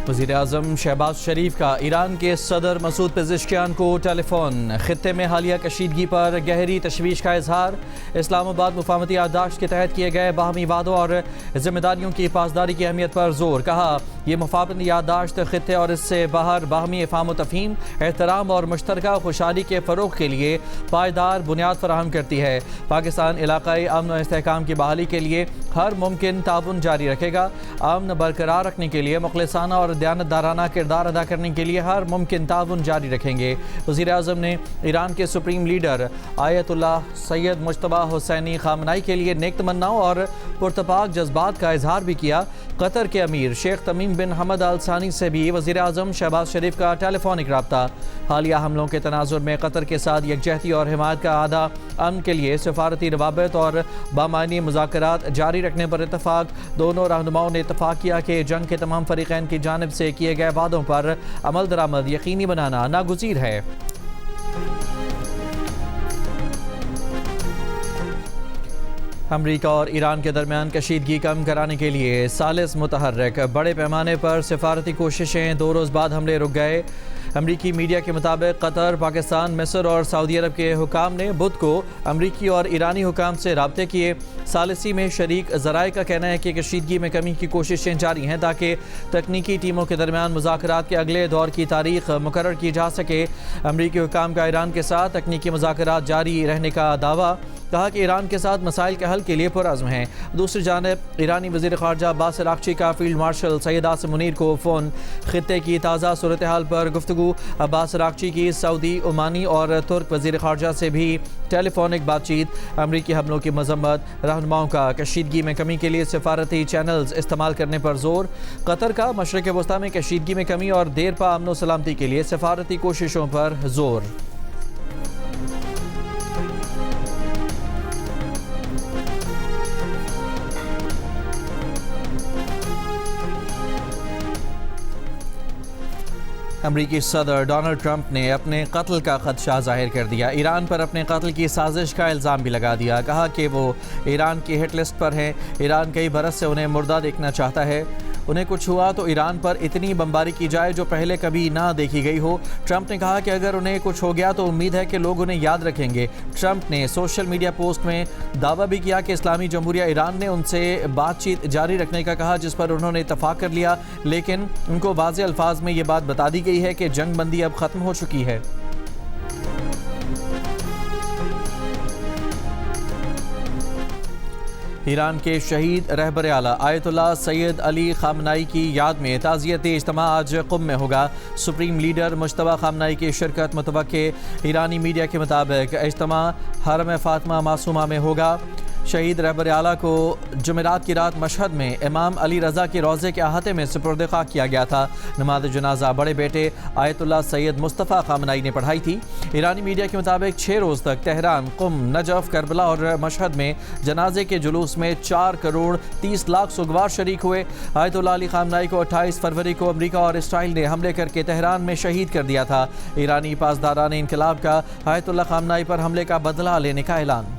वज़ीर-ए-आज़म शहबाज शरीफ का ईरान के सदर मसूद पेज़ेश्कियान को टेलीफोन। खित्ते में हालिया कशीदगी पर गहरी तशवीश का इजहार। इस्लामाबाद मुफाहमती याददाश्त के तहत किए गए बाहमी वादों और जिम्मेदारियों की पासदारी की अहमियत पर जोर। कहा यह मुफाहमती याददाश्त खित्ते और इससे बाहर बाहमी इफ़हाम व तफ़हीम, एहतराम और मुश्तरका खुशहाली के फ़रोग़ के लिए पायदार बुनियाद फराहम करती है। पाकिस्तान इलाक़ाई अमन और इस्तेहकाम की बहाली के लिए हर मुमकिन ताउन जारी रखेगा। अमन बरकरार रखने के लिए मुखलिसाना और दयानतदाराना किरदार अदा करने के लिए हर मुमकिन ताउन जारी रखेंगे। वज़ीर-ए-आज़म ने ईरान के supreme leader Ayatollah Syed Mojtaba Hosseini Khamenei के लिए नेक तमन्नाओं और पुरतपाक जज्बात का इजहार भी किया। कतर के अमीर शेख तमीम बिन हमद अल सानी से भी वज़ीर-ए-आज़म शहबाज शरीफ का टेलीफोनिक रब्ता। हालिया हमलों के तनाजुर में कतर के साथ यकजहती और हिमायत का आधा अमन के लिए सफारती रवाबित और बामानी मुज़ाकरात जारी रखने पर इत्तफाक। दोनों रहनुमाओं ने इत्तफाक किया कि जंग के तमाम फरीक़ैन की जानिब से किए गए वादों पर अमल दरामद यकीनी बनाना नागुज़ीर है। अमरीका और ईरान के दरमियान कशीदगी कम कराने के लिए सालिस मुतहर्रिक। बड़े पैमाने पर सिफारती कोशिशें। 2 रोज़ बाद हमले रुक गए। अमरीकी मीडिया के मुताबिक कतर, पाकिस्तान, मिस्र और सऊदी अरब के हुकाम ने बुध को अमरीकी और ईरानी हुकाम से राब्ते किए। सालिसी में शरीक ज़राए का कहना है कि कशीदगी में कमी की कोशिशें जारी हैं ताकि तकनीकी टीमों के दरमियान मुज़ाकरात के अगले दौर की तारीख मुकर्रर की जा सके। अमरीकी हुकाम का ईरान के साथ तकनीकी मुज़ाकरात जारी रहने का दावा। कहा कि ईरान के साथ मसाइल के हल के लिए पुरअज़्म हैं। दूसरी जानिब ईरानी वज़ीर ख़ारजा अब्बास अराग़ची का फील्ड मार्शल सैयद आसिम मुनीर को फ़ोन। खित्ते की ताज़ा सूरत हाल पर गुफ्तगू। अब्बास अराग़ची की सऊदी, ओमानी और तुर्क वज़ीर ख़ारजा से भी टेलीफोनिक बातचीत। अमरीकी हमलों की मज़म्मत। रहनुमाओं का कशीदगी में कमी के लिए सिफारती चैनल्स इस्तेमाल करने पर जोर। कतर का मशरिक़ वस्ता में कशीदगी में कमी और देर पा अमन व सलामती के लिए सिफारती कोशिशों पर जोर। अमरीकी सदर डोनाल्ड ट्रंप ने अपने कत्ल का खदशा जाहिर कर दिया। ईरान पर अपने कत्ल की साजिश का इल्ज़ाम भी लगा दिया। कहा कि वो ईरान की हिट लिस्ट पर हैं। ईरान कई बरस से उन्हें मुर्दा देखना चाहता है। उन्हें कुछ हुआ तो ईरान पर इतनी बमबारी की जाए जो पहले कभी ना देखी गई हो। ट्रंप ने कहा कि अगर उन्हें कुछ हो गया तो उम्मीद है कि लोग उन्हें याद रखेंगे। ट्रंप ने सोशल मीडिया पोस्ट में दावा भी किया कि इस्लामी जमहूरिया ईरान ने उनसे बातचीत जारी रखने का कहा, जिस पर उन्होंने इत्तफाक कर लिया। लेकिन उनको वाज़े अल्फाज में ये बात बता दी गई है कि जंग बंदी अब ख़त्म हो चुकी है। ईरान के शहीद रहबर आला आयतुल्लाह सैयद अली ख़ामनाई की याद में ताज़ियती इज्तिमा आज क़ुम में होगा। सुप्रीम लीडर मुज्तबा ख़ामनाई की शिरकत मुतवक्के। ईरानी मीडिया के मुताबिक इज्तिमा हरम फ़ातिमा मासूमा में होगा। शहीद रहबर आला को जुमेरात की रात मशहद में इमाम अली रज़ा के रोज़े के अहाते में सुपुर्द ख़ाक किया गया था। नमाज जनाजा बड़े बेटे आयतुल्लाह सैयद मुस्तफ़ा ख़ामनाई ने पढ़ाई थी। ईरानी मीडिया के मुताबिक 6 रोज़ तक तेहरान, क़ुम, नजफ़, करबला और मशहद में जनाजे के जुलूस में 4 करोड़ 30 लाख सुगवार शरीक हुए। आयतुल्लाह अली ख़ामनाई को 28 फरवरी को अमरीका और इसराइल ने हमले करके तेहरान में शहीद कर दिया था। ईरानी पासदारान इनकलाब का आयतुल्लाह ख़ामनाई पर हमले का बदला लेने का ऐलान।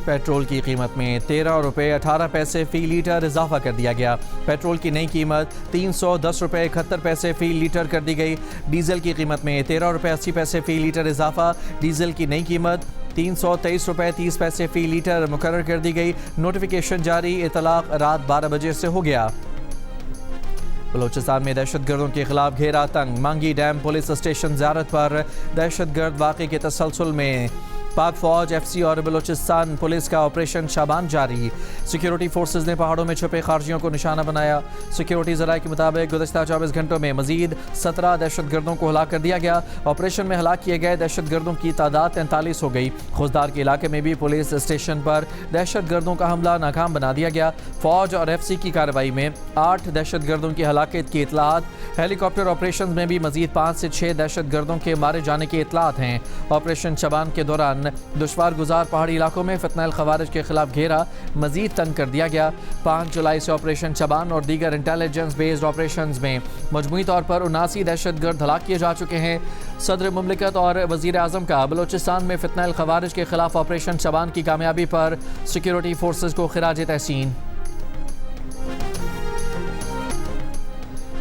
पेट्रोल की कीमत में 13 रुपये 18 पैसे फ़ी लीटर इजाफा कर दिया गया। पेट्रोल की नई कीमत 310 रुपये 71 पैसे फ़ी लीटर कर दी गई। डीजल की कीमत में 13 रुपये 80 पैसे फ़ी लीटर इजाफा। डीजल की नई कीमत 323 रुपये 30 पैसे फ़ी लीटर मुकर्रर कर दी गई। नोटिफिकेशन जारी। इतलाक़ रात 12 बजे से हो गया। बलोचिस्तान में दहशतगर्दों के खिलाफ घेरा तंग। मांगी डैम पुलिस स्टेशन ज़ियारत पर दहशतगर्द वाक़े के तसलसल में पाक फौज, एफसी और बलोचिस्तान पुलिस का ऑपरेशन शाबान जारी। सिक्योरिटी फोर्सेज ने पहाड़ों में छुपे खारजियों को निशाना बनाया। सिक्योरिटी ज़राए के मुताबिक गुज़श्ता 24 घंटों में मजीद 17 दहशतगर्दों को हलाक कर दिया गया। ऑपरेशन में हलाक किए गए दहशतगर्दों की तादाद 43 हो गई। खुजदार के इलाके में भी पुलिस स्टेशन पर दहशतगर्दों का हमला नाकाम बना दिया गया। फौज और एफसी की कार्रवाई में 8 दहशतगर्दों की हलाकत की इतलात। हेलीकॉप्टर ऑपरेशन में भी मजीद 5 से 6 दहशतगर्दों के मारे जाने की इतलात हैं। ऑपरेशन शबान के दौरान दौरान दुश्वार गुजार पहाड़ी इलाकों में फितनल खवारिज के खिलाफ घेरा मजीद तंग कर दिया गया। 5 जुलाई से ऑपरेशन चबान और दीगर इंटेलिजेंस बेस्ड ऑपरेशन में मजमूई तौर पर 79 दहशतगर्द हलाक किए जा चुके हैं। सदर मुमलिकत और वज़ीर आज़म का बलोचिस्तान में फितनल खवारिज के खिलाफ ऑपरेशन चबान की कामयाबी पर सिक्योरिटी फोर्सेज को खिराज तहसीन।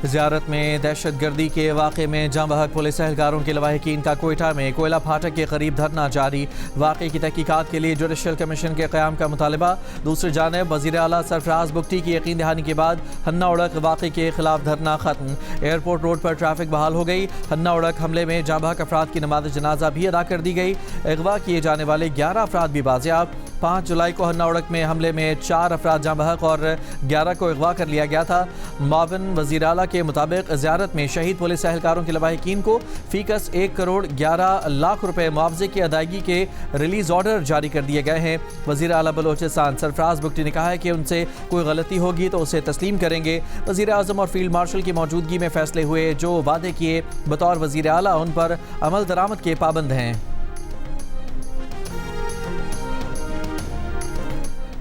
ज़ियारत में दहशत गर्दी के वाक़े में जाँ बहक पुलिस एहलकारों के लवाहिकीन का कोयटा में कोयला फाटक के करीब धरना जारी। वाक़े की तहकीकात के लिए जुडिशल कमीशन के क़याम का मुतालबा। दूसरी जानिब वज़ीर आला सरफराज बुगटी की यकीन दहानी के बाद हन्ना उड़क वाक़े के खिलाफ धरना ख़त्म। एयरपोर्ट रोड पर ट्रैफिक बहाल हो गई। हन्ना उड़क हमले में जाँ बहक अफराद की नमाज जनाजा भी अदा कर दी गई। अगवा किए जाने वाले 11 अफराद भी बाजियाब। 5 जुलाई को हन्ना उड़क में हमले में 4 अफराद जाँ बहक और 11 को अगवा कर लिया गया था। मावन वज़ीर आला के मुताबिक ज़ियारत में शहीद पुलिस एहलकारों के लवाहिकीन को फीकस 1 करोड़ 11 लाख रुपए मुआवजे की अदायगी के रिलीज ऑर्डर जारी कर दिए गए हैं। वज़ीर आला बलोचिस्तान सरफराज बुगटी ने कहा है कि उनसे कोई गलती होगी तो उसे तस्लीम करेंगे। वज़ीर आज़म और फील्ड मार्शल की मौजूदगी में फैसले हुए। जो वादे किए बतौर वज़ीर आला उन पर अमल दरामद के पाबंद हैं।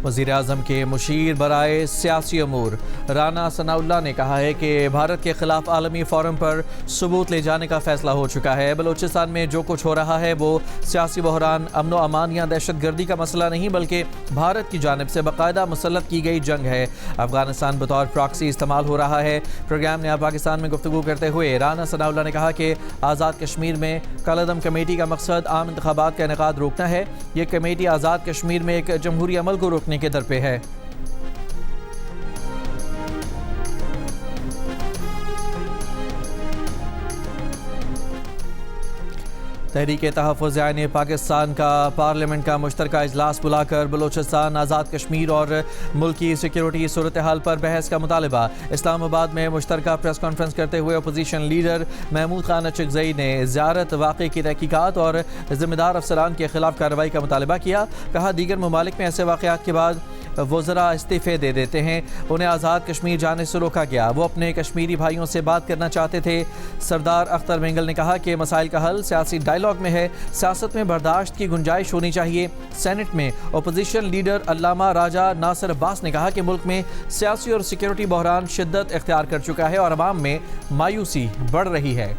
वज़ीर आज़म के मुशीर बराए सियासी अमूर राना सनाउल्लाह ने कहा है कि भारत के खिलाफ आलमी फोरम पर सबूत ले जाने का फैसला हो चुका है। बलोचिस्तान में जो कुछ हो रहा है वो सियासी बहरान, अमन अमान या दहशत गर्दी का मसला नहीं बल्कि भारत की जानिब से बाकायदा मुसल्लत की गई जंग है। अफगानिस्तान बतौर प्रॉक्सी इस्तेमाल हो रहा है। प्रोग्राम ने पाकिस्तान में गुफ्तगू करते हुए राना सनाउल्लाह ने कहा कि आज़ाद कश्मीर में कलअदम कमेटी का मकसद आम इंतखाबात का इनेकाद रोकना है। ये कमेटी आज़ाद कश्मीर में एक जमहूरी अमल को रोकने के दर पे है। तहरीक तहफ़्फ़ुज़ आईन पाकिस्तान का पार्लियामेंट का मुश्तरका इजलास बुलाकर बलोचिस्तान, आज़ाद कश्मीर और मुल्की सिक्योरिटी सूरत हाल पर बहस का मुतालबा। इस्लामाबाद में मुश्तरका प्रेस कॉन्फ्रेंस करते हुए अपोजिशन लीडर महमूद खान अचकज़ई ने ज़ियारत वाक़े की तहकीकात और ज़िम्मेदार अफसरान के खिलाफ कार्रवाई का मुतालबा किया। कहा दीगर ममालिक में ऐसे वाक़यात के बाद वज़रा इस्तीफ़े दे देते हैं, उन्हें आज़ाद कश्मीर जाने से रोका गया। वो अपने कश्मीरी भाइयों से बात करना चाहते थे। सरदार अख्तर मेंगल ने कहा कि मसाइल का हल सियासी डायलॉग में है, सियासत में बर्दाश्त की गुंजाइश होनी चाहिए। सेनेट में अपोजिशन लीडर अल्लामा राजा नासिर अब्बास ने कहा कि मुल्क में सियासी और सिक्योरिटी बहरान शिद्दत इख्तियार कर चुका है और अवाम में मायूसी बढ़ रही है।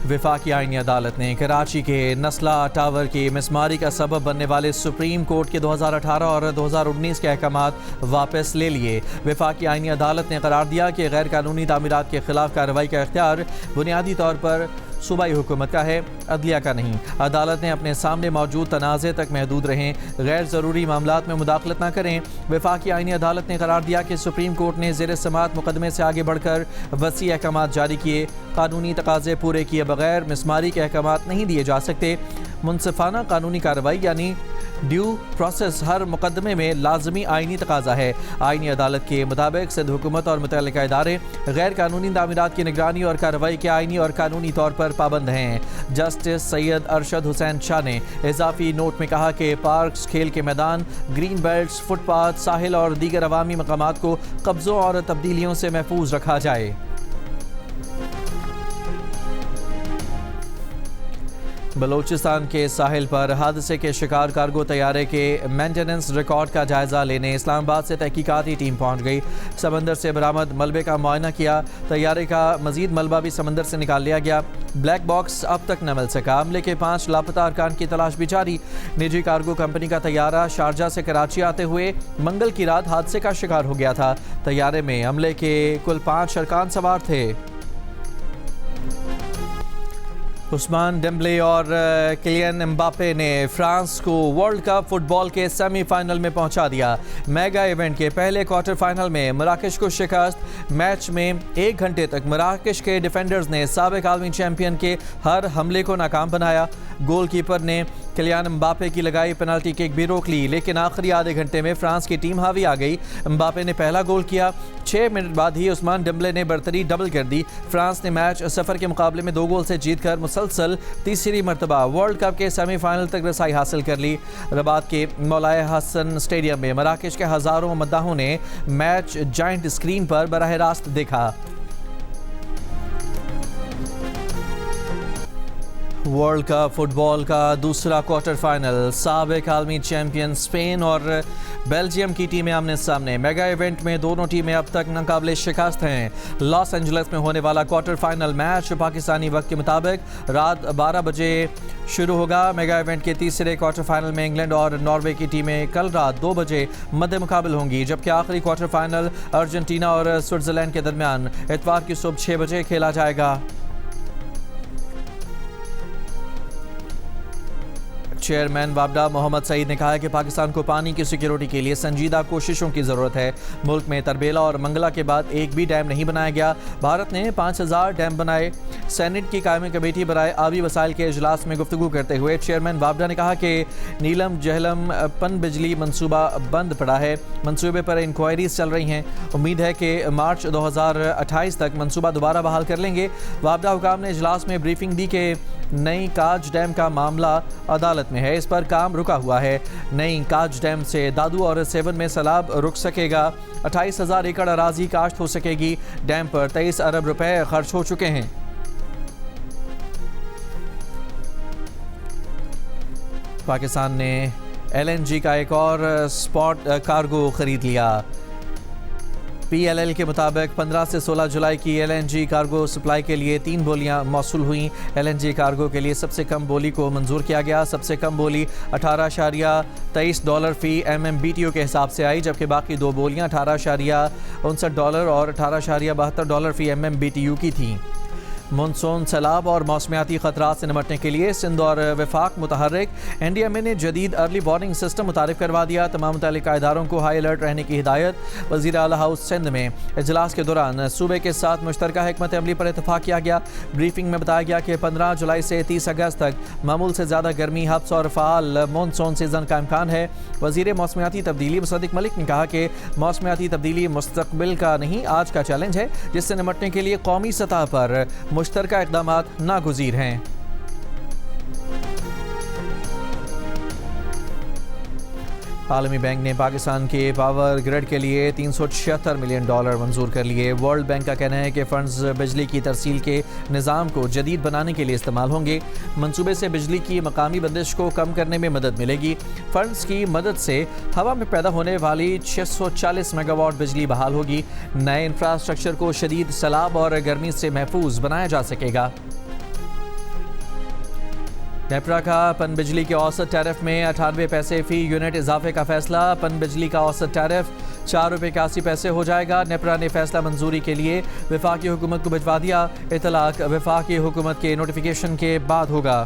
वफाकी आईनी अदालत ने कराची के नस्ला टावर की मिसमारी का सबब बनने वाले सुप्रीम कोर्ट के 2018 और 2019 के अहकामात वापस ले लिए। वफाकी आईनी अदालत ने करार दिया कि गैर कानूनी तामीरात के खिलाफ कार्रवाई का इख्तियार बुनियादी तौर पर सूबाई हुकूमत का है, अदलिया का नहीं। अदालत ने अपने सामने मौजूद तनाज़े तक महदूद रहें, गैर ज़रूरी मामलात में मुदाखलत न करें। वफाकी आईनी अदालत ने करार दिया कि सुप्रीम कोर्ट ने ज़ेर समाअत मुकदमे से आगे बढ़कर वसी अहकामात जारी किए। कानूनी तकाज़े पूरे किए बगैर मिसमारी के अहकामात नहीं दिए जा सकते। मुनसिफाना कानूनी कार्रवाई यानी ड्यू प्रोसेस हर मुकदमे में लाजमी आईनी तकाजा है। आईनी अदालत के मुताबिक सिंध हुकूमत और मुतल्लिका इदारे गैर कानूनी तामीरात की निगरानी और कार्रवाई के आईनी और कानूनी तौर पर पाबंद हैं। जस्टिस सैयद अरशद हुसैन शाह ने इजाफी नोट में कहा कि पार्क्स, खेल के मैदान, ग्रीन बेल्ट, फुटपाथ, साहिल और दीगर अवामी मकामात को कब्जों और तब्दीलियों से महफूज रखा जाए। बलोचिस्तान के साहिल पर हादसे के शिकार कार्गो तैयारे के मेंटेनेंस रिकॉर्ड का जायजा लेने इस्लामाबाद से तहकीकाती टीम पहुंच गई। समंदर से बरामद मलबे का मुआयना किया। तैयारे का मजीद मलबा भी समंदर से निकाल लिया गया। ब्लैक बॉक्स अब तक न मिल सका। हमले के 5 लापता अरकान की तलाश भी जारी। निजी कार्गो कंपनी का तैयारा शारजा से कराची आते हुए मंगल की रात हादसे का शिकार हो गया था। तैयारे में हमले के कुल 5 अरकान सवार थे। उस्मान डेम्बले और किलियन एम्बापे ने फ्रांस को वर्ल्ड कप फुटबॉल के सेमीफाइनल में पहुंचा दिया। मेगा इवेंट के पहले क्वार्टर फाइनल में मराकश को शिकस्त। मैच में 1 घंटे तक मराकश के डिफेंडर्स ने साबिक आलमी चैंपियन के हर हमले को नाकाम बनाया। गोलकीपर ने किलियन एम्बापे की लगाई पेनल्टी किक भी रोक ली, लेकिन आखिरी आधे घंटे में फ्रांस की टीम हावी आ गई। एम्बापे ने पहला गोल किया। 6 मिनट बाद ही उस्मान डेम्बले ने बर्तरी डबल कर दी। फ्रांस ने मैच सफर के मुकाबले में 2 गोल से जीतकर मुसलसल तीसरी मरतबा वर्ल्ड कप के सेमीफाइनल तक रसाई हासिल कर ली। रबात के मौलाए हसन स्टेडियम में मराकश के हजारों मद्दाहों ने मैच जाइंट स्क्रीन पर बराह रास्त देखा। वर्ल्ड कप फुटबॉल का दूसरा क्वार्टर फाइनल, साबिक आलमी चैंपियन स्पेन और बेल्जियम की टीमें आमने सामने। मेगा इवेंट में दोनों टीमें अब तक नाकाबिले शिकस्त हैं। लॉस एंजलिस में होने वाला क्वार्टर फाइनल मैच पाकिस्तानी वक्त के मुताबिक रात 12 बजे शुरू होगा। मेगा इवेंट के तीसरे क्वार्टर फाइनल में इंग्लैंड और नॉर्वे की टीमें कल रात 2 बजे मद्दे मुकाबिल होंगी, जबकि आखिरी क्वार्टर फाइनल अर्जेंटीना और स्विट्जरलैंड के दरमियान इतवार की सुबह 6 बजे खेला जाएगा। चेयरमैन वाबडा मोहम्मद सईद ने कहा है कि पाकिस्तान को पानी की सिक्योरिटी के लिए संजीदा कोशिशों की ज़रूरत है। मुल्क में तरबेला और मंगला के बाद एक भी डैम नहीं बनाया गया। भारत ने 5000 डैम बनाए। सेनेट की कायमी कमेटी बराए आबी वसाइल के इजलास में गुफ्तगू करते हुए चेयरमैन वाबडा ने कहा कि नीलम जहलम पन बिजली मनसूबा बंद पड़ा है। मनसूबे पर इंक्वायरीज चल रही हैं। उम्मीद है कि मार्च 2028 तक मनसूबा दोबारा बहाल कर लेंगे। वाबडा हुकाम ने इजलास में ब्रीफिंग दी कि नई काज डैम का मामला अदालत में है, इस पर काम रुका हुआ है। नई काज डैम से दादू और सेवन में सैलाब रुक सकेगा। 28,000 एकड़ अराजी काश्त हो सकेगी। डैम पर 23 अरब रुपए खर्च हो चुके हैं। पाकिस्तान ने LNG का एक और स्पॉट कार्गो खरीद लिया। PLL के मुताबिक 15 से 16 जुलाई की LNG कार्गो सप्लाई के लिए 3 बोलियां मौसूल हुई। LNG कार्गो के लिए सबसे कम बोली को मंजूर किया गया। सबसे कम बोली $18.23 फी MMBTU के हिसाब से आई, जबकि बाकी 2 बोलियां $18.59 और $18.72 फी MMBTU की थीं। मानसून, सैलाब और मौसमियाती खतरात से निपटने के लिए सिंध और वफाक मुतहर्रिक NDMA ने जदीद अर्ली वार्निंग सिस्टम मुतारिफ करवा दिया। तमाम मुतल्लिका इदारों को हाई अलर्ट रहने की हिदायत। वज़ीर आला हाउस सिंध में इजलास के दौरान सूबे के साथ मुश्तरका हिकमत अमली पर इतफाक़ किया गया। ब्रीफिंग में बताया गया कि 15 जुलाई से 30 अगस्त तक मामूल से ज़्यादा गर्मी, हब्स और फ़ाल मानसून सीज़न का इम्कान है। वज़ीर मौसमियाती तब्दीली मुसद्दिक मलिक ने कहा कि मौसमियाती तब्दीली मुस्तक़बिल का नहीं, आज का चैलेंज है, जिससे निपटने के लिए कौमी सतह पर मुश्तरका इक़दामात नागुज़ीर हैं। आलमी बैंक ने पाकिस्तान के पावर ग्रिड के लिए $376 मिलियन मंजूर कर लिए। वर्ल्ड बैंक का कहना है कि फ़ंड्स बिजली की तरसील के निज़ाम को जदीद बनाने के लिए इस्तेमाल होंगे। मंसूबे से बिजली की मकामी बंदिश को कम करने में मदद मिलेगी। फ़ंड्स की मदद से हवा में पैदा होने वाली 640 मेगावाट बिजली बहाल होगी। नए इंफ्रास्ट्रक्चर को शदीद सैलाब और गर्मी से महफूज बनाया जा सकेगा। नेपरा का पन बिजली के औसत टैरिफ में 98 पैसे फ़ी यूनिट इजाफे का फैसला। पन बिजली का औसत टैरिफ ₹4.81 हो जाएगा। नेपरा ने फैसला मंजूरी के लिए वफाकी हुकूमत को भिजवा दिया। इतलाक वफाकी हुकूमत के नोटिफिकेशन के बाद होगा।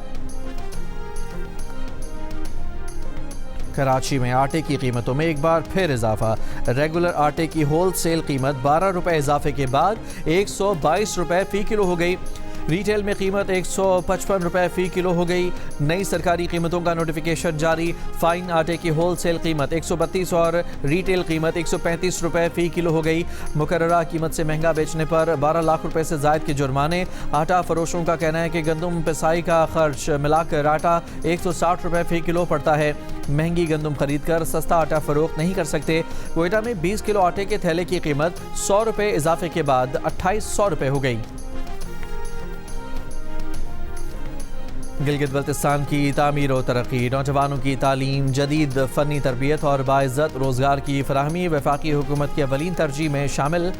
कराची में आटे की कीमतों में एक बार फिर इजाफा। रेगुलर आटे की होल सेल कीमत ₹12 इजाफे के बाद ₹122 फ़ी किलो हो गई। रिटेल में कीमत ₹155 फ़ी किलो हो गई। नई सरकारी कीमतों का नोटिफिकेशन जारी। फाइन आटे की होल सेल कीमत 132 और रिटेल कीमत ₹135 फ़ी किलो हो गई। मुकर्ररा कीमत से महंगा बेचने पर ₹12 लाख से जायद के जुर्माने। आटा फरोशों का कहना है कि गंदम पिसाई का खर्च मिलाकर आटा ₹160 फ़ी किलो पड़ता है। महंगी गंदम खरीद कर सस्ता आटा फरोख्त नहीं कर सकते। कोयटा में 20 किलो आटे के थैले की कीमत ₹100 इजाफे के बाद ₹2800 हो गई। गिलगित बल्तिस्तान की तामीर और तरक्की, नौजवानों की तालीम, जदीद फ़नी तरबियत और बाइज़्ज़त रोज़गार की फराहमी वफाकी हुकूमत की अवलीन तरजीह में शामिल।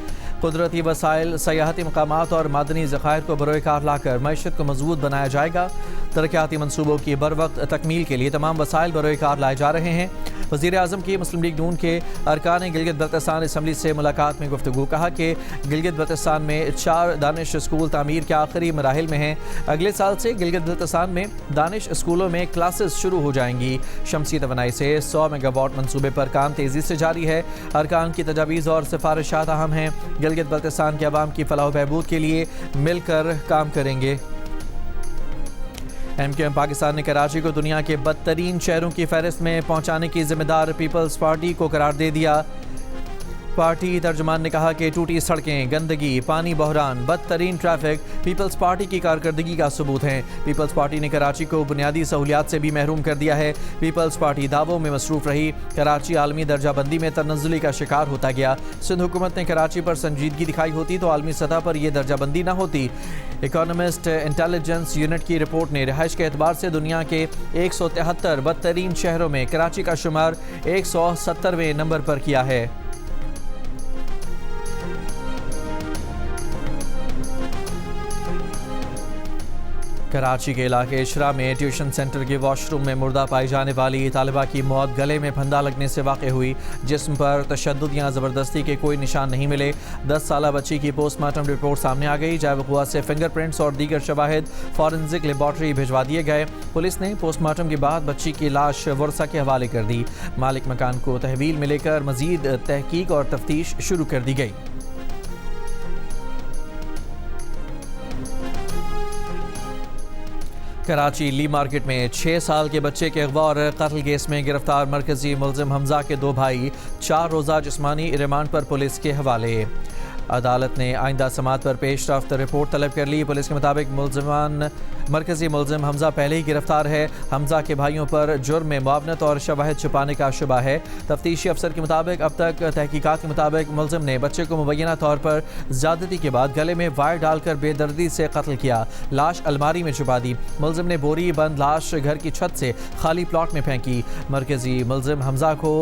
कुदरती वसाइल, सयाहती मकामात और मादनी ज़खायर को बरोए कार लाकर मैशत को मजबूत बनाया जाएगा। तरक्याती मनसूबों की बर वक्त तकमील के लिए तमाम वसाइल बरोए कार लाए जा रहे हैं। वज़ीर आज़म की मुस्लिम लीग नून के अरकान गिलगित बल्तिस्तान असम्बली से मुलाकात में गुफ्तगू। कहा कि गिलगित बल्तिस्तान में 4 दानिश स्कूल तामीर के आखिरी मराहिल में हैं। अगले साल से गिलगित बल्तिस्तान में दानिश स्कूलों में क्लासेस शुरू हो जाएंगी। शमसी तवानाई से 100 मेगावाट मनसूबे पर काम तेज़ी से जारी है। अरकान की तजावीज़ और सिफारिशात अहम हैं। गिलगित बल्तिस्तान के अवाम की फलाह बहबूद के लिए मिलकर काम करेंगे। MQM पाकिस्तान ने कराची को दुनिया के बदतरीन शहरों की फहरिस्त में पहुंचाने की जिम्मेदार पीपल्स पार्टी को करार दे दिया। पार्टी तर्जुमान ने कहा कि टूटी सड़कें, गंदगी, पानी बहरान, बदतरीन ट्रैफिक पीपल्स पार्टी की कारकर्दगी का सबूत हैं। पीपल्स पार्टी ने कराची को बुनियादी सहूलियात से भी महरूम कर दिया है। पीपल्स पार्टी दावों में मसरूफ रही। कराची आलमी दर्जाबंदी में तनज़्ज़ुली का शिकार होता गया। सिंध हुकूमत ने कराची पर संजीदगी दिखाई होती तो आलमी सतह पर यह दर्जाबंदी न होती। इकोनॉमिस्ट इंटेलिजेंस यूनिट की रिपोर्ट ने रिहाइश के एतबार से दुनिया के 173 बदतरीन शहरों में कराची का शुमार 170वें नंबर पर किया है। कराची के इलाके इशरा में ट्यूशन सेंटर के वॉशरूम में मुर्दा पाई जाने वाली तालिबा की मौत गले में फंदा लगने से वाक़ हुई। जिस्म पर तशद्दुद या ज़बरदस्ती के कोई निशान नहीं मिले। 10 साला बच्ची की पोस्टमार्टम रिपोर्ट सामने आ गई। जाए वक़ुआ से फिंगरप्रिंट्स और दीगर शवाहिद फॉरेंसिक लेबॉर्ट्री भिजवा दिए गए। पुलिस ने पोस्टमार्टम के बाद बच्ची की लाश वर्सा के हवाले कर दी। मालिक मकान को तहवील में लेकर मज़ीद तहकीक और तफ्तीश शुरू कर दी गई। कराची ली मार्केट में 6 साल के बच्चे के अगवा और कत्ल केस में गिरफ्तार मरकजी मुलजिम हमजा के 2 भाई 4 रोज़ा जिस्मानी रिमांड पर पुलिस के हवाले। अदालत ने आइंदा समात पर पेश रफ्त रिपोर्ट तलब कर ली। पुलिस के मुताबिक मरकजी मुलजिम हमजा पहले ही गिरफ्तार है। हमजा के भाइयों पर जुर्म में मुआवनत और शवाहिद छुपाने का शुबा है। तफ्तीशी अफसर के मुताबिक अब तक तहकीकात के मुताबिक मुलजिम ने बच्चे को मुबैना तौर पर ज़्यादती के बाद गले में वायर डालकर बेदर्दी से कत्ल किया। लाश अलमारी में छुपा दी। मुलजिम ने बोरी बंद लाश घर की छत से खाली प्लॉट में फेंकी। मरकजी मुलजिम हमजा को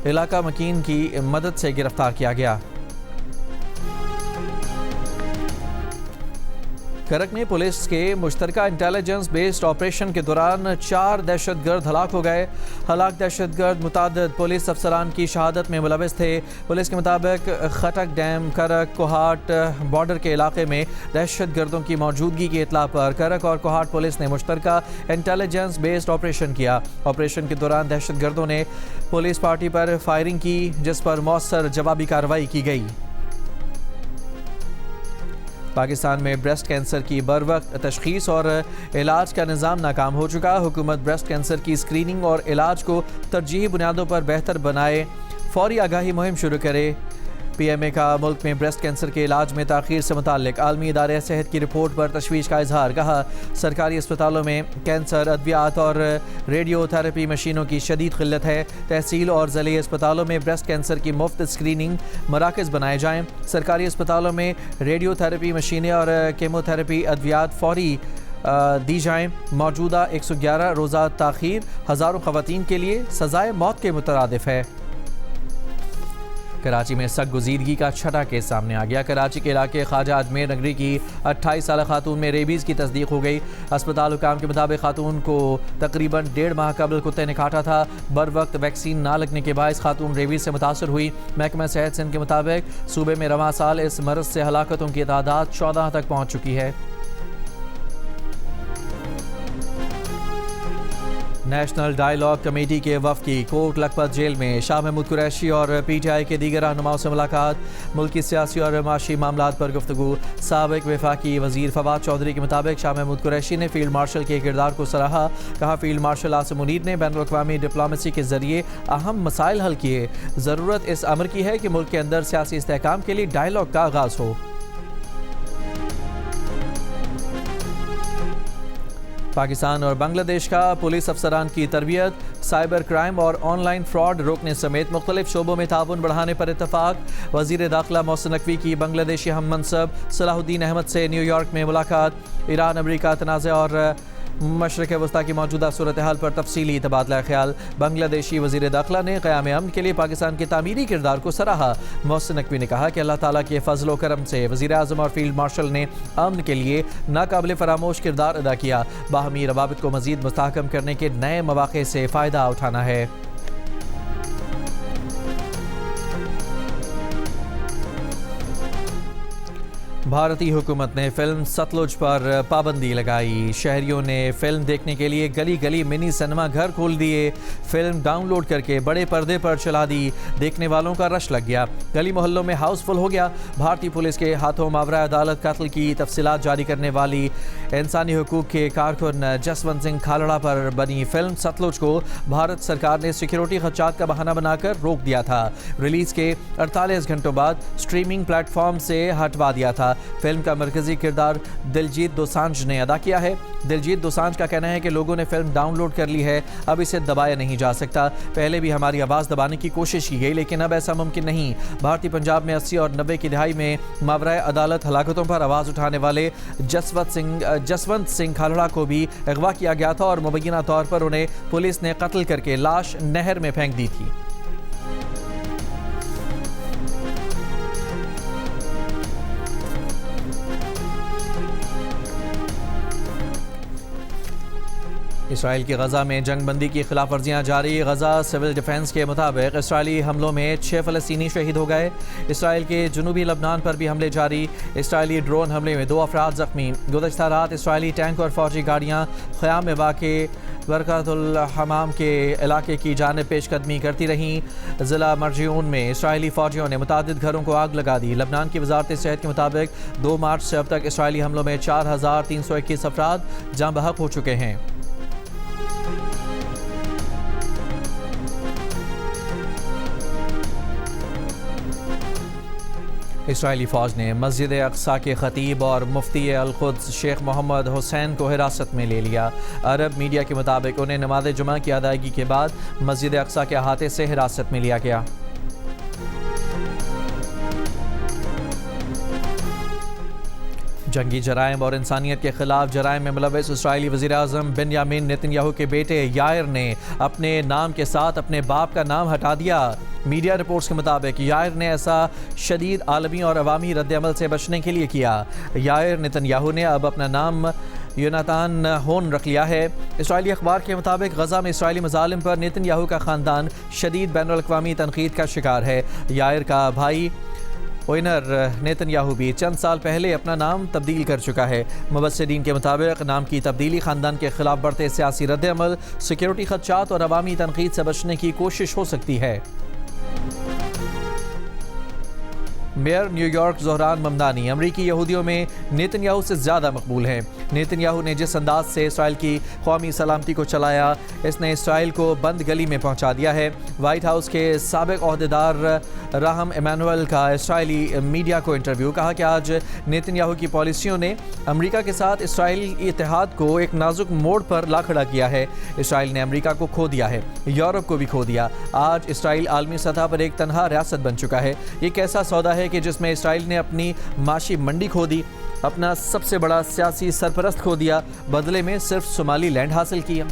इलाका मकीन की मदद से गिरफ्तार किया गया। करक में पुलिस के मुश्तरका इंटेलिजेंस बेस्ड ऑपरेशन के दौरान 4 दहशतगर्द हलाक हो गए। हलाक दहशतगर्द मुतादिद पुलिस अफसरान की शहादत में मुलविस थे। पुलिस के मुताबिक खटक डैम करक कोहाट बॉर्डर के इलाके में दहशतगर्दों की मौजूदगी की इतला पर करक और कोहाट पुलिस ने मुश्तरका इंटेलिजेंस बेस्ड ऑपरेशन किया। ऑपरेशन के दौरान दहशतगर्दों ने पुलिस पार्टी पर फायरिंग की, जिस पर मौसर जवाबी कार्रवाई की गई। पाकिस्तान में ब्रेस्ट कैंसर की बरवक्त तशखीस और इलाज का निज़ाम नाकाम हो चुका। हुकूमत ब्रेस्ट कैंसर की स्क्रीनिंग और इलाज को तरजीही बुनियादों पर बेहतर बनाए, फौरी आगाही मुहिम शुरू करे। PMA का मुल्क में ब्रेस्ट कैंसर के इलाज में ताख़ीर से मुताल्लिक आलमी इदारे सेहत की रिपोर्ट पर तशवीश का इजहार। कहा, सरकारी अस्पतालों में कैंसर अद्वियात और रेडियोथेरेपी मशीनों की शदीद क़िल्लत है। तहसील और ज़िले अस्पतालों में ब्रेस्ट कैंसर की मुफ्त स्क्रीनिंग मराकज़ बनाए जाएँ। सरकारी अस्पतालों में रेडियोथेरेपी मशीनें और केमोथेरेपी अद्वियात फौरी दी जाएँ। मौजूदा 111 रोज़ा ताख़ीर हज़ारों ख़वातीन के लिए सज़ाए मौत के मुतरादिफ है। कराची में सख्त-गुज़ीदगी का छठा केस सामने आ गया। कराची के इलाके ख्वाजा अजमेर नगरी की 28 साल खातून में रेबीज़ की तस्दीक हो गई। अस्पताल हुकाम के मुताबिक खातून को तकरीबन 1.5 माह कबल कुत्ते ने काटा था। बर वक्त वैक्सीन ना लगने के बायस खातून रेबीज़ से मुतासर हुई। महकमा सेहत सिंध के मुताबिक सूबे में रवां साल इस मरज़ से हलाकतों की तादाद 14 तक पहुँच चुकी है। नेशनल डायलॉग कमेटी के वफ़द की कोट लखपत जेल में शाह महमूद कुरैशी और PTI के दीगर रहनुमाओं से मुलाकात। मुल्की सियासी और माशी मामलात पर गुफ्तगू। साबिक वफाकी वज़ीर फवाद चौधरी के मुताबिक शाह महमूद कुरैशी ने फील्ड मार्शल के किरदार को सराहा। कहा, फील्ड मार्शल आसिम मुनीर ने बैनुल-अक़वामी डिप्लोमेसी के ज़रिए अहम मसाइल हल किए। ज़रूरत इस अमर की है कि मुल्क के अंदर सियासी इस्तेहकाम के लिए डायलॉग का आगाज़ हो। पाकिस्तान और बांग्लादेश का पुलिस अफसरान की तरबियत, साइबर क्राइम और ऑनलाइन फ्रॉड रोकने समेत मुख्तलिफ शोबों में ताउन बढ़ाने पर इत्तफाक। वज़ीर दाखिला मोहसिन नकवी की बांग्लादेशी हम मनसब सलाहुद्दीन अहमद से न्यूयॉर्क में मुलाकात। ईरान अमरीका तनाज़े और मशरिक़ वस्ता की मौजूदा सूरत हाल पर तफसीली तबादला ख्याल। बांग्लादेशी वज़ीर दाखिला ने क़याम अमन के लिए पाकिस्तान के तामीरी किरदार को सराहा। मोहसिन नकवी ने कहा कि अल्लाह ताला के फजल व करम से वज़ीर आज़म और फील्ड मार्शल ने अमन के लिए नाकाबिल फरामोश किरदार अदा किया। बाहमी रवाबित को मज़ीद मुस्तहकम करने के नए मौक़े से फ़ायदा उठाना है। भारतीय हुकूमत ने फिल्म सतलुज पर पाबंदी लगाई। शहरियों ने फिल्म देखने के लिए गली गली मिनी सिनेमा घर खोल दिए। फिल्म डाउनलोड करके बड़े पर्दे पर चला दी। देखने वालों का रश लग गया। गली मोहल्लों में हाउसफुल हो गया। भारतीय पुलिस के हाथों मावरा अदालत कत्ल की तफसीलात जारी करने वाली इंसानी हकूक के कारकुन जसवंत सिंह खालड़ा पर बनी फिल्म सतलुज को भारत सरकार ने सिक्योरिटी खदशात का बहाना बनाकर रोक दिया था। रिलीज के 48 घंटों बाद स्ट्रीमिंग प्लेटफॉर्म से हटवा दिया था। फिल्म का मरकजी किरदार दिलजीत दोसांझ ने अदा किया है। दिलजीत दोसांझ का कहना है कि लोगों ने फिल्म डाउनलोड कर ली है, अब इसे दबाया नहीं जा सकता। पहले भी हमारी आवाज़ दबाने की कोशिश की गई, लेकिन अब ऐसा मुमकिन नहीं। भारतीय पंजाब में 80 और 90 की दहाई में मावराए अदालत हलाकतों पर आवाज़ उठाने वाले जसवंत सिंह खालड़ा को भी अगवा किया गया था और मुबैना तौर पर उन्हें पुलिस ने कत्ल करके लाश नहर में फेंक दी थी। इसराइल की गजा में जंगबंदी की खिलाफ वर्जियाँ जारी। गजा सिविल डिफेंस के मुताबिक इसराइली हमलों में 6 फ़लस्तीनी शहीद हो गए। इसराइल के जनूबी लबनान पर भी हमले जारी। इसराइली ड्रोन हमले में 2 अफराद जख्मी। गुज़श्ता रात इसराइली टैंक और फौजी गाड़ियाँ ख़याम में वाक़े बरकतुल हमाम के इलाके की जानिब पेशकदमी करती रहीं। ज़िला मरजिऊन में इसराइली फ़ौजियों ने मुतादिद घरों को आग लगा दी। लबनान की वजारत सेहत के मुताबिक 2 मार्च से अब तक इसराइली हमलों में 4321 अफराद जाँ बहक हो चुके हैं। इसराइली फ़ौज ने मस्जिद अक्सा के ख़तीब और मुफ्ती अल-कुद्स शेख मोहम्मद हुसैन को हिरासत में ले लिया। अरब मीडिया के मुताबिक उन्हें नमाज जुमा की अदायगी के बाद मस्जिद अक्सा के अहाते से हिरासत में लिया गया। जंगी जराइम और इंसानियत के खिलाफ जराइम में मुलव्वस इसराइली वज़ीर-ए-आज़म बेंयामिन नेतन्याहू के बेटे यायर ने अपने नाम के साथ अपने बाप का नाम हटा दिया। मीडिया रिपोर्ट्स के मुताबिक यायर ने ऐसा शदीद आलमी और अवामी रद्द-ए-अमल से बचने के लिए किया। यायर नेतन्याहू ने अब अपना नाम योनातान होन रख लिया है। इसराइली अखबार के मुताबिक गजा में इसराइली मज़ालिम पर नेतन्याहू का ख़ानदान शदीद बैनुल-अक़वामी तनक़ीद का शिकार है। यायर का भाई ओइनर नेतन्याहू भी चंद साल पहले अपना नाम तब्दील कर चुका है। मुबस्सिरीन के मुताबिक नाम की तब्दीली ख़ानदान के खिलाफ बढ़ते सियासी रद्द-ए-अमल, सिक्योरिटी खदशात और अवामी तनक़ीद से बचने की कोशिश हो सकती है। मेयर न्यूयॉर्क ज़ोहरान ममदानी अमरीकी यहूदियों में नेतन्याहू से ज़्यादा मकबूल हैं। नेतन्याहू ने जिस अंदाज से इसराइल की कौमी सलामती को चलाया, इसने इसराइल को बंद गली में पहुंचा दिया है। वाइट हाउस के साबिक ओहदेदार राहम इमानुएल का इसराइली मीडिया को इंटरव्यू, कहा कि आज नेतन्याहू की पॉलिसियों ने अमरीका के साथ इसराइल इत्तेहाद को एक नाजुक मोड़ पर ला खड़ा किया है। इसराइल ने अमरीका को खो दिया है, यूरोप को भी खो दिया। आज इसराइल आलमी सतह पर एक तनहा रियासत बन चुका है। ये कैसा सौदा है कि जिसमें इसराइल ने अपनी माशी मंडी खो दी, अपना सबसे बड़ा सियासी सरपरस्त खो दिया, बदले में सिर्फ सोमाली लैंड हासिल किया।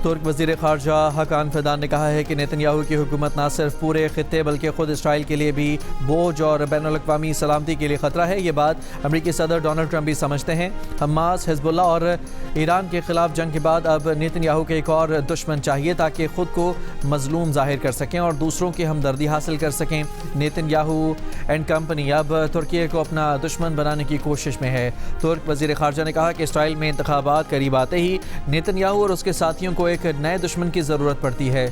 तुर्क वज़ीर ख़ारजा हकान फ़िदान ने कहा है कि नेतन्याहू की हुकूमत न सिर्फ पूरे खित्ते बल्कि ख़ुद इसराइल के लिए भी बोझ और बैनुल-अक़वामी सलामती के लिए ख़तरा है। ये बात अमरीकी सदर डोनाल्ड ट्रंप भी समझते हैं। हमास, हिज़्बुल्ला और ईरान के ख़िलाफ़ जंग के बाद अब नेतन्याहू के एक और दुश्मन चाहिए ताकि ख़ुद को मज़लूम ज़ाहिर कर सकें और दूसरों की हमदर्दी हासिल कर सकें। नेतन्याहू एंड कंपनी अब तुर्की को अपना दुश्मन बनाने की कोशिश में है। तुर्क वज़ीर ख़ारजा ने कहा कि इसराइल में इंतख़ाबात करीब आते ही नेतन्याहू और उसके साथियों को एक नए दुश्मन की ज़रूरत पड़ती है।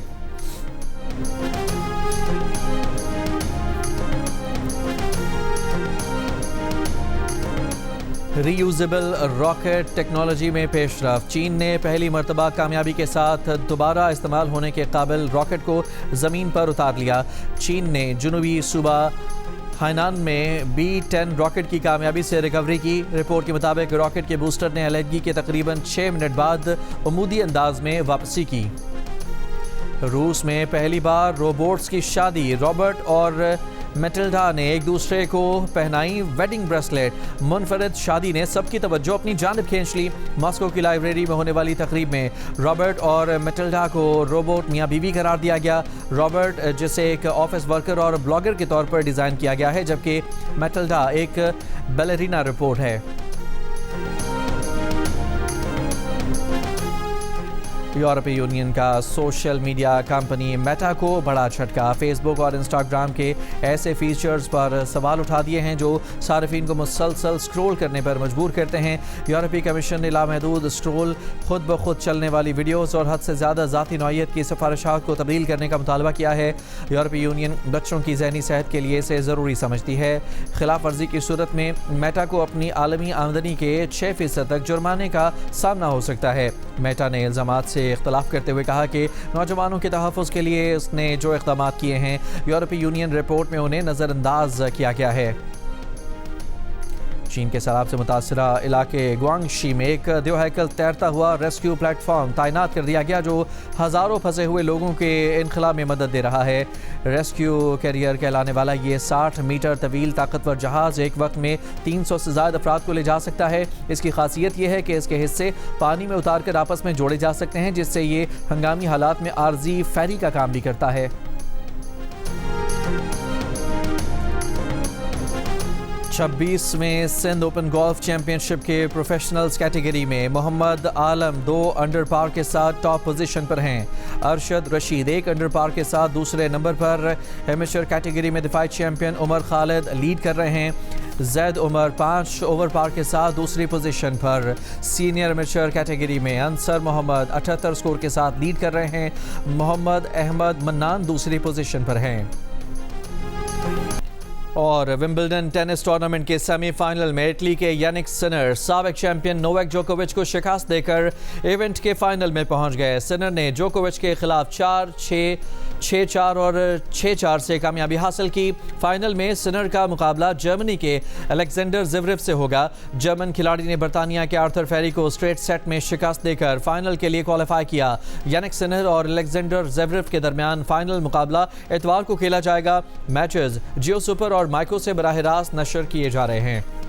रीयूजेबल रॉकेट टेक्नोलॉजी में पेशरफ। चीन ने पहली मरतबा कामयाबी के साथ दोबारा इस्तेमाल होने के काबिल रॉकेट को ज़मीन पर उतार लिया। चीन ने जुनूबी सूबा हाइनान में B-10 रॉकेट की कामयाबी से रिकवरी की। रिपोर्ट के मुताबिक रॉकेट के बूस्टर ने अलहदगी के तकरीबन 6 मिनट बाद उमूदी अंदाज में वापसी की। रूस में पहली बार रोबोट्स की शादी। रॉबर्ट और मेटिल्डा ने एक दूसरे को पहनाई वेडिंग ब्रेसलेट। मुनफरद शादी ने सबकी तवज्जो अपनी जानिब खींच ली। मॉस्को की लाइब्रेरी में होने वाली तकरीब में रॉबर्ट और मेटिल्डा को रोबोट मियाँ बीवी करार दिया गया। रॉबर्ट, जिसे एक ऑफिस वर्कर और ब्लॉगर के तौर पर डिज़ाइन किया गया है, जबकि मेटिल्डा एक बैलेरिना रिपोर्ट है। यूरोपीय यूनियन का सोशल मीडिया कंपनी मेटा को बड़ा झटका। फेसबुक और इंस्टाग्राम के ऐसे फीचर्स पर सवाल उठा दिए हैं जो सार्फिन को मुसलसल स्क्रॉल करने पर मजबूर करते हैं। यूरोपीय कमीशन ने लामहदूद स्क्रॉल, खुद ब खुद चलने वाली वीडियोस और हद से ज़्यादा ज़ाती नौइयत की सिफारिशात को तब्दील करने का मुतालबा किया है। यूरोपीय यूनियन बच्चों की ज़हनी सेहत के लिए इसे ज़रूरी समझती है। खिलाफ वर्जी की सूरत में मेटा को अपनी आलमी आमदनी के 6% तक जुर्माने का सामना हो सकता है। मेटा ने इल्ज़ामात से इख्तलाफ करते हुए कहा कि नौजवानों के तहफ़्फ़ुज़ के लिए उसने जो इक़दाम किए हैं, यूरोपीय यूनियन रिपोर्ट में उन्हें नज़रअंदाज किया गया है। चीन के सैलाब से मुतासरा इलाके गुआंगशी में एक देवहैकल तैरता हुआ रेस्क्यू प्लेटफॉर्म तैनात कर दिया गया जो हज़ारों फंसे हुए लोगों के इनखला में मदद दे रहा है। रेस्क्यू कैरियर कहलाने वाला ये 60 मीटर तवील ताकतवर जहाज़ एक वक्त में 300 से ज़्यादा अफराद को ले जा सकता है। इसकी खासियत यह है कि इसके हिस्से पानी में उतार कर आपस में जोड़े जा सकते हैं, जिससे ये हंगामी हालात में आर्जी फेरी का काम भी करता है। 26वें सिंध ओपन गोल्फ चैंपियनशिप के प्रोफेशनल्स कैटेगरी में मोहम्मद आलम 2 अंडर पार के साथ टॉप पोजीशन पर हैं। अरशद रशीद 1 अंडर पार के साथ दूसरे नंबर पर। एमेचर कैटेगरी में दिफाई चैंपियन उमर खालिद लीड कर रहे हैं। जैद उमर 5 ओवर पार के साथ दूसरी पोजीशन पर। सीनियर एमेचर कैटेगरी में अंसर मोहम्मद 78 स्कोर के साथ लीड कर रहे हैं। मोहम्मद अहमद मन्नान दूसरी पोजीशन पर हैं। और विंबलडन टेनिस टूर्नामेंट के सेमीफाइनल में इटली के यानिक सिनर साबिक चैंपियन नोवाक जोकोविच को शिकस्त देकर इवेंट के फाइनल में पहुंच गए। सिनर ने जोकोविच के खिलाफ 4-6, 6-4 और 6-4 से कामयाबी हासिल की। फाइनल में सिनर का मुकाबला जर्मनी के अलेक्जेंडर ज़वेरेव से होगा। जर्मन खिलाड़ी ने बरतानिया के आर्थर फेरी को स्ट्रेट सेट में शिकस्त देकर फाइनल के लिए क्वालिफाई किया। यानिक सिनर और अलेक्जेंडर ज़वेरेव के दरमियान फाइनल मुकाबला इतवार को खेला जाएगा। मैचेस जियो सुपर और माइक्रो से बराह रास्त नशर किए जा रहे हैं।